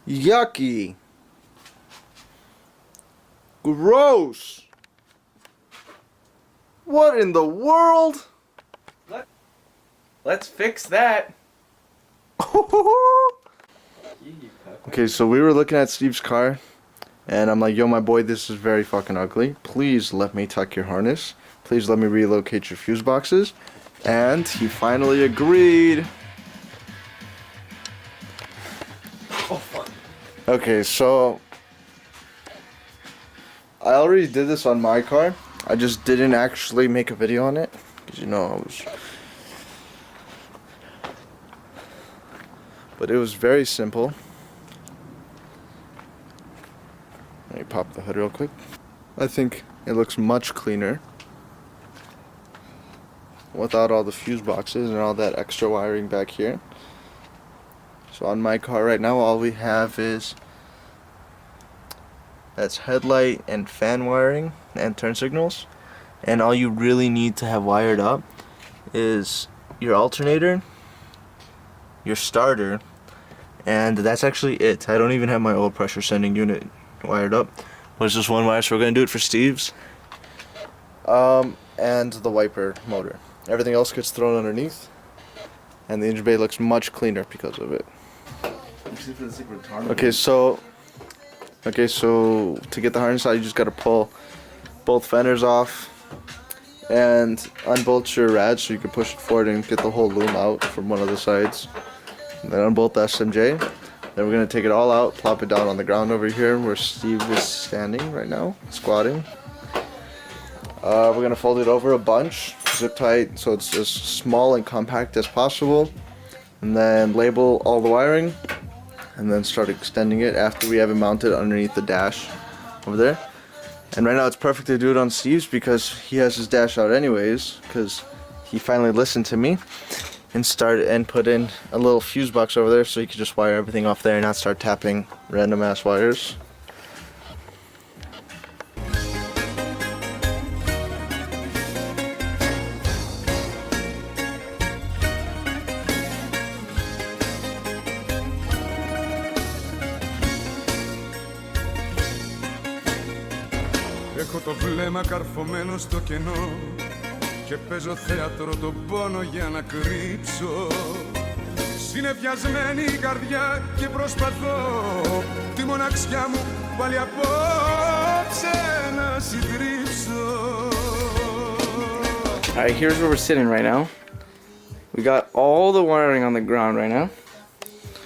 Yucky. Gross. What in the world? Let's fix that. Okay, so we were looking at Steve's car, and I'm like, yo, my boy, this is very fucking ugly. Please let me tuck your harness. Please let me relocate your fuse boxes. And he finally agreed. Oh, fuck. Okay, so I already did this on my car. I just didn't actually make a video on it, because, you know, I was... But it was very simple. Let me pop the hood real quick. I think it looks much cleaner without all the fuse boxes and all that extra wiring back here. So on my car right now, all we have is that's headlight and fan wiring and turn signals, and all you really need to have wired up is your alternator, your starter, and that's actually it. I don't even have my oil pressure sending unit wired up, but it's just one wire, so we're gonna do it for Steve's. And the wiper motor. Everything else gets thrown underneath, and the engine bay looks much cleaner because of it. Okay, so to get the harness out, you just gotta pull both fenders off and unbolt your rad so you can push it forward and get the whole loom out from one of the sides. And then unbolt the SMJ. Then we're gonna take it all out, plop it down on the ground over here where Steve is standing right now, squatting. We're gonna fold it over a bunch, zip tight so it's as small and compact as possible, and then label all the wiring, and then start extending it after we have it mounted underneath the dash over there. And right now it's perfect to do it on Steve's because he has his dash out anyways, because he finally listened to me and put in a little fuse box over there so he could just wire everything off there and not start tapping random ass wires. Έχω το βλέμμα καρφωμένο στο κενό και παίζω θέατρο τον πόνο για να κρύψω. Συνεφιασμένη η καρδιά και προσπαθώ τη μοναξιά μου πάλι απόψε να συντρίψω. Alright, here's where we're sitting right now. We got all the wiring on the ground right now.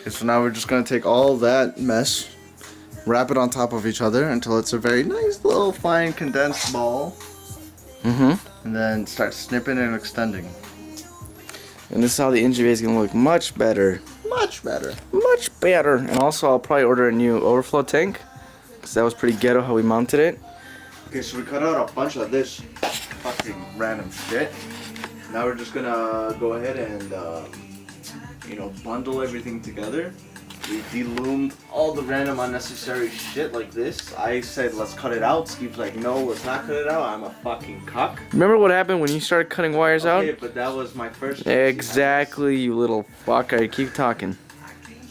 Okay, so now we're just gonna take all that mess, wrap it on top of each other until it's a very nice little fine condensed ball. And then start snipping and extending. And this is how the engine bay is going to look much better. Much better. Much better. And also I'll probably order a new overflow tank, because that was pretty ghetto how we mounted it. Okay, so we cut out a bunch of this fucking random shit. Now we're just gonna go ahead and, you know, bundle everything together. We de-loomed all the random unnecessary shit like this. I said, let's cut it out. Steve's like, no, let's not cut it out. I'm a fucking cuck. Remember what happened when you started cutting wires out? Okay, but that was my first... Exactly, you little fuck. I keep talking.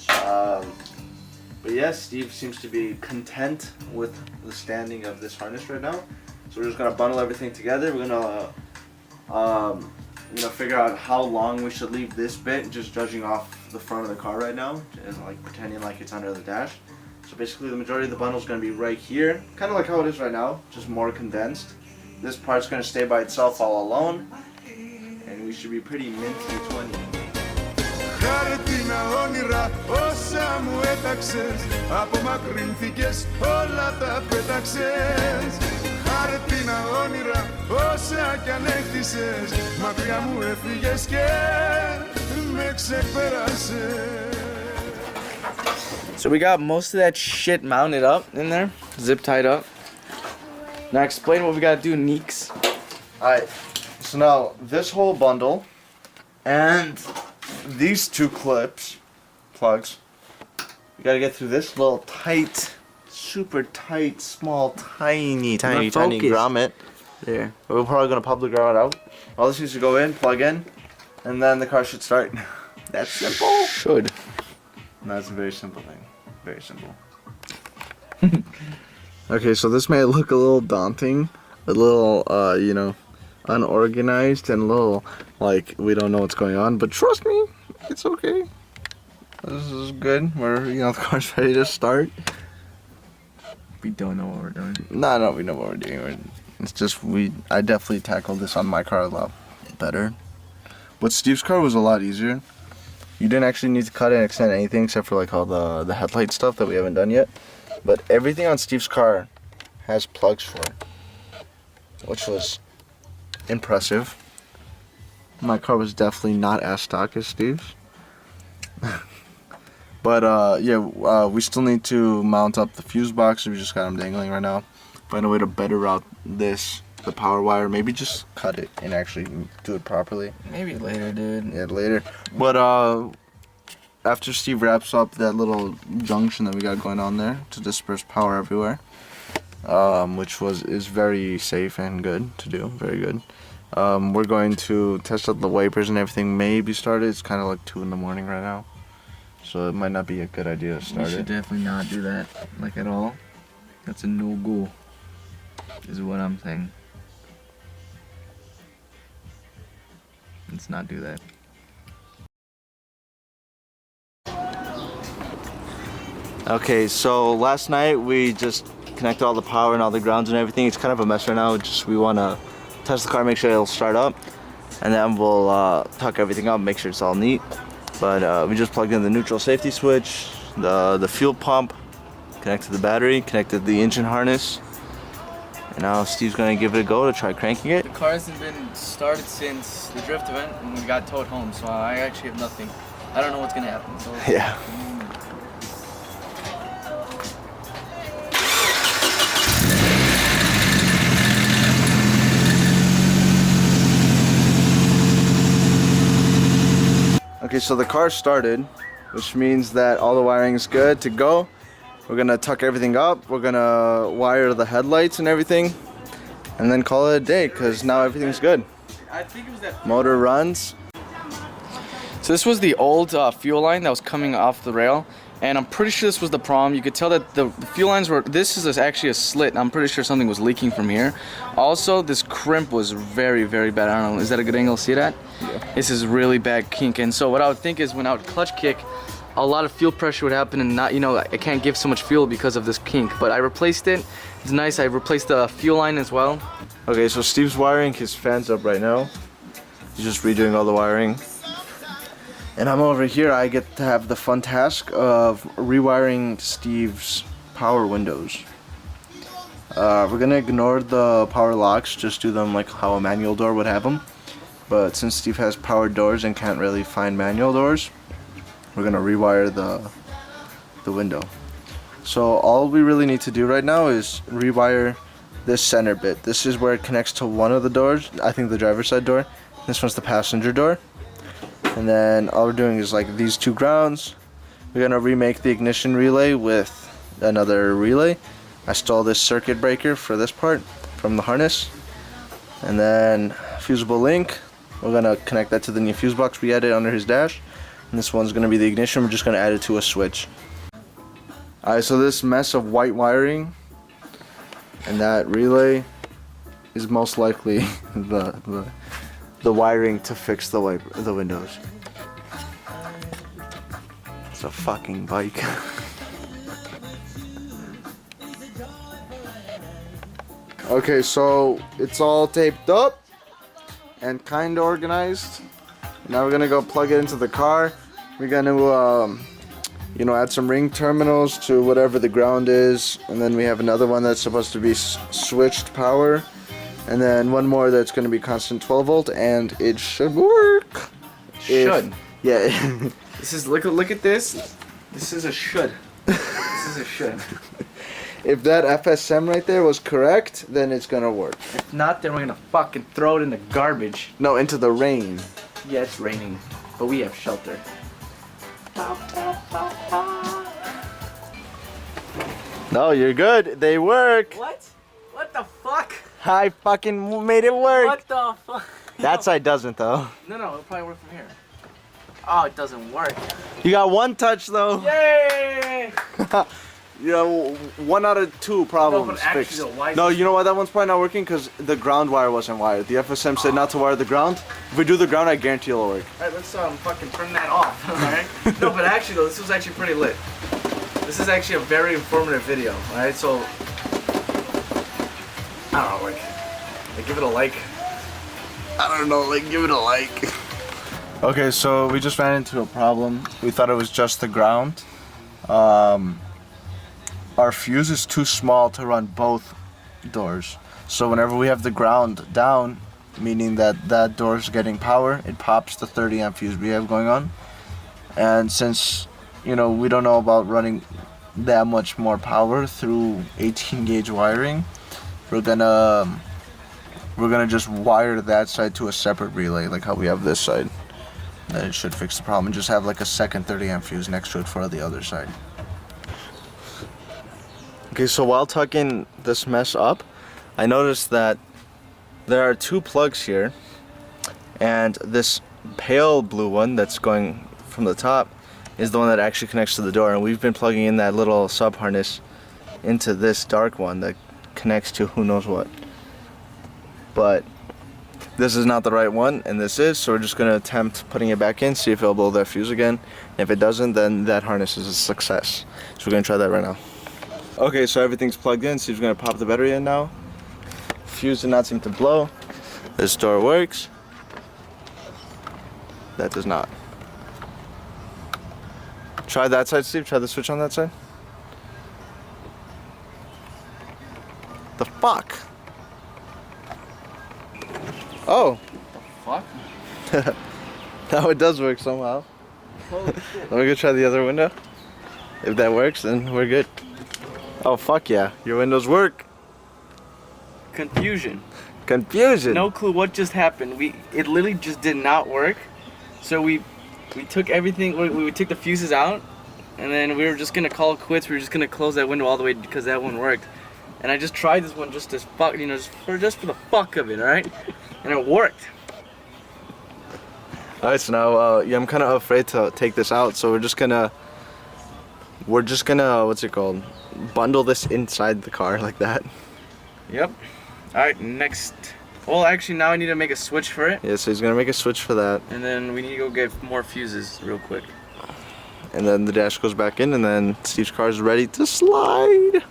But yes, Steve seems to be content with the standing of this harness right now. So we're just gonna bundle everything together. We're gonna, figure out how long we should leave this bit, just judging off the front of the car right now, and like pretending like it's under the dash. So basically the majority of the bundle is going to be right here, kind of like how it is right now, just more condensed. This part's going to stay by itself all alone, and we should be pretty minty 20. Χάρτινα όνειρα όσα μου έταξες, απομακρυνθήκες, όλα τα πέταξες. Χάρτινα όνειρα όσα κι αν έκτισες, μακριά μου έφυγες και με ξεπέρασες. So we got most of that shit mounted up in there, zip tied up. Now explain what we gotta do, Neeks. Alright, so now this whole bundle and these two plugs, we gotta get through this little tight, super tight, small, tiny grommet. There. We're probably gonna pop the grommet out. All this needs to go in, plug in, and then the car should start. That's simple. Should. And that's a very simple thing. Very simple. Okay, so this may look a little daunting, a little, you know, unorganized, and a little like we don't know what's going on. But trust me, it's okay. This is good. We're, you know, the car's ready to start. We don't know what we're doing. No, we know what we're doing. It's just I definitely tackled this on my car a lot better. But Steve's car was a lot easier. You didn't actually need to cut and extend anything except for like all the headlight stuff that we haven't done yet. But everything on Steve's car has plugs for it, which was impressive. My car was definitely not as stock as Steve's. But yeah, we still need to mount up the fuse box. We just got them dangling right now. Find a way to better route the power wire. Maybe just cut it and actually do it properly. Maybe later, dude. Yeah, later. But after Steve wraps up that little junction that we got going on there to disperse power everywhere, which is very safe and good to do, very good. We're going to test out the wipers and everything. Maybe start it. It's kind of like 2 in the morning right now, so it might not be a good idea to start We should it. definitely not do that, like at all. That's a no-go, is what I'm saying. Let's not do that. Okay, so last night we just connected all the power and all the grounds and everything. It's kind of a mess right now. Just we want to test the car, make sure it'll start up, and then we'll tuck everything up, make sure it's all neat. But we just plugged in the neutral safety switch, the fuel pump, connected the battery, connected the engine harness, and now Steve's gonna give it a go to try cranking it. The car hasn't been started since the drift event and we got towed home, so I actually have nothing. I don't know what's gonna happen. So Yeah. Okay, so the car started, which means that all the wiring is good to go. We're gonna tuck everything up. We're gonna wire the headlights and everything, and then call it a day, because now everything's good. I think it was that. Motor runs. So this was the old fuel line that was coming off the rail, and I'm pretty sure this was the problem. You could tell that the fuel lines were, this is actually a slit. I'm pretty sure something was leaking from here. Also, this crimp was very, very bad. I don't know, is that a good angle to see that? Yeah. This is really bad kink, and so what I would think is when I would clutch kick, a lot of fuel pressure would happen and not, you know, I can't give so much fuel because of this kink. But I replaced it. It's nice. I replaced the fuel line as well. Okay, so Steve's wiring his fans up right now. He's just redoing all the wiring. And I'm over here, I get to have the fun task of rewiring Steve's power windows. We're gonna ignore the power locks, just do them like how a manual door would have them. But since Steve has power doors and can't really find manual doors, we're gonna rewire the window. So all we really need to do right now is rewire this center bit. This is where it connects to one of the doors, I think the driver's side door. This one's the passenger door. And then all we're doing is like these two grounds. We're gonna remake the ignition relay with another relay. I stole this circuit breaker for this part from the harness. And then fusible link. We're gonna connect that to the new fuse box we added under his dash. And this one's gonna be the ignition. We're just gonna add it to a switch. Alright, so this mess of white wiring and that relay is most likely the wiring to fix the windows. It's a fucking bike. Okay, so it's all taped up and kind of organized. Now we're gonna go plug it into the car. We're gonna you know, add some ring terminals to whatever the ground is, and then we have another one that's supposed to be switched power. And then one more that's going to be constant 12 volt, and it should work. Should. Yeah. This is, look at this. This is a should. This is a should. If that FSM right there was correct, then it's going to work. If not, then we're gonna fucking throw it in the garbage. No, into the rain. Yeah, it's raining, but we have shelter. No, you're good. They work. What? What the fuck? I fucking made it work. What the fuck? That side doesn't, though. No, it'll probably work from here. Oh, it doesn't work. You got one touch, though. Yay! Yeah, 1 out of 2 problems No, but actually, fixed. though, why- No, you know why that one's probably not working? Because the ground wire wasn't wired. The FSM said not to wire the ground. If we do the ground, I guarantee it'll work. Alright, let's fucking turn that off, alright? No, but actually though, this was actually pretty lit. This is actually a very informative video, alright? So, I don't know, like give it a like. I don't know, like, give it a like. Okay, so we just ran into a problem. We thought it was just the ground. Our fuse is too small to run both doors. So whenever we have the ground down, meaning that that door is getting power, it pops the 30 amp fuse we have going on. And since, you know, we don't know about running that much more power through 18 gauge wiring, we're gonna just wire that side to a separate relay, like how we have this side. Then it should fix the problem, and just have like a second 30 amp fuse next to it for the other side. Okay, so while tucking this mesh up, I noticed that there are 2 plugs here, and this pale blue one that's going from the top is the one that actually connects to the door, and we've been plugging in that little sub harness into this dark one that connects to who knows what. But this is not the right one, and this is, so we're just gonna attempt putting it back in, see if it'll blow that fuse again. If it doesn't, then that harness is a success. So we're gonna try that right now. Okay, so everything's plugged in. Steve's gonna pop the battery in now. Fuse did not seem to blow. This door works. That does not. Try that side, Steve. Try the switch on that side. The fuck? Oh. Fuck? Now it does work somehow. Holy shit. Let me go try the other window. If that works, then we're good. Oh fuck yeah, your windows work. Confusion. Confusion. No clue what just happened. It literally just did not work. So we took everything, we took the fuses out, and then we were just gonna call it quits. We were just gonna close that window all the way because that one worked. And I just tried this one just as fuck, you know, just for the fuck of it, alright? And it worked. Alright, so now yeah, I'm kind of afraid to take this out, so we're just gonna what's it called? Bundle this inside the car like that. Yep. Alright, next. Well, actually, now I need to make a switch for it. Yeah, so he's gonna make a switch for that, And then we need to go get more fuses real quick. and then the dash goes back in, and then Steve's car is ready to slide.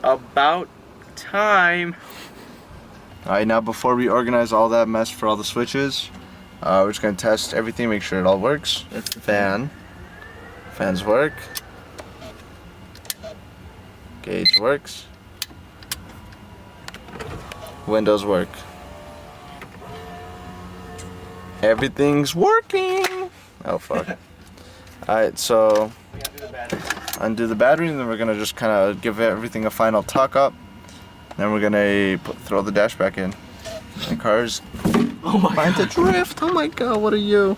About time. Alright, now before we organize all that mess for all the switches, we're just gonna test everything, make sure it all works. That's the Fans work. Gauge works. Windows work. Everything's working. Oh fuck. Alright, so We gotta do the battery. undo the battery, and then we're gonna just kind of give everything a final tuck up. Then we're gonna throw the dash back in. The car's Oh my trying to drift. Oh my god, what are you?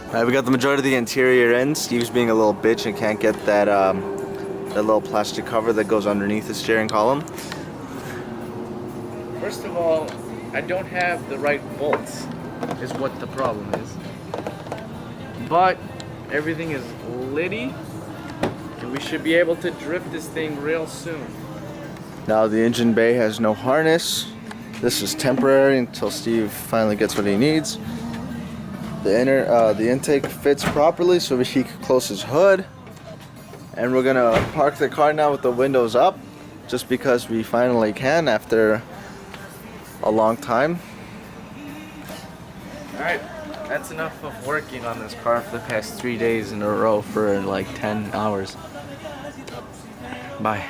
Alright, we got the majority of the interior in. Steve's being a little bitch and can't get that that little plastic cover that goes underneath the steering column. First of all, I don't have the right bolts, is what the problem is. But everything is litty, and we should be able to drift this thing real soon. Now the engine bay has no harness. This is temporary until Steve finally gets what he needs. The intake fits properly so he can close his hood. And we're gonna park the car now with the windows up, just because we finally can after a long time. Alright, that's enough of working on this car for the past 3 days in a row for like 10 hours. Bye.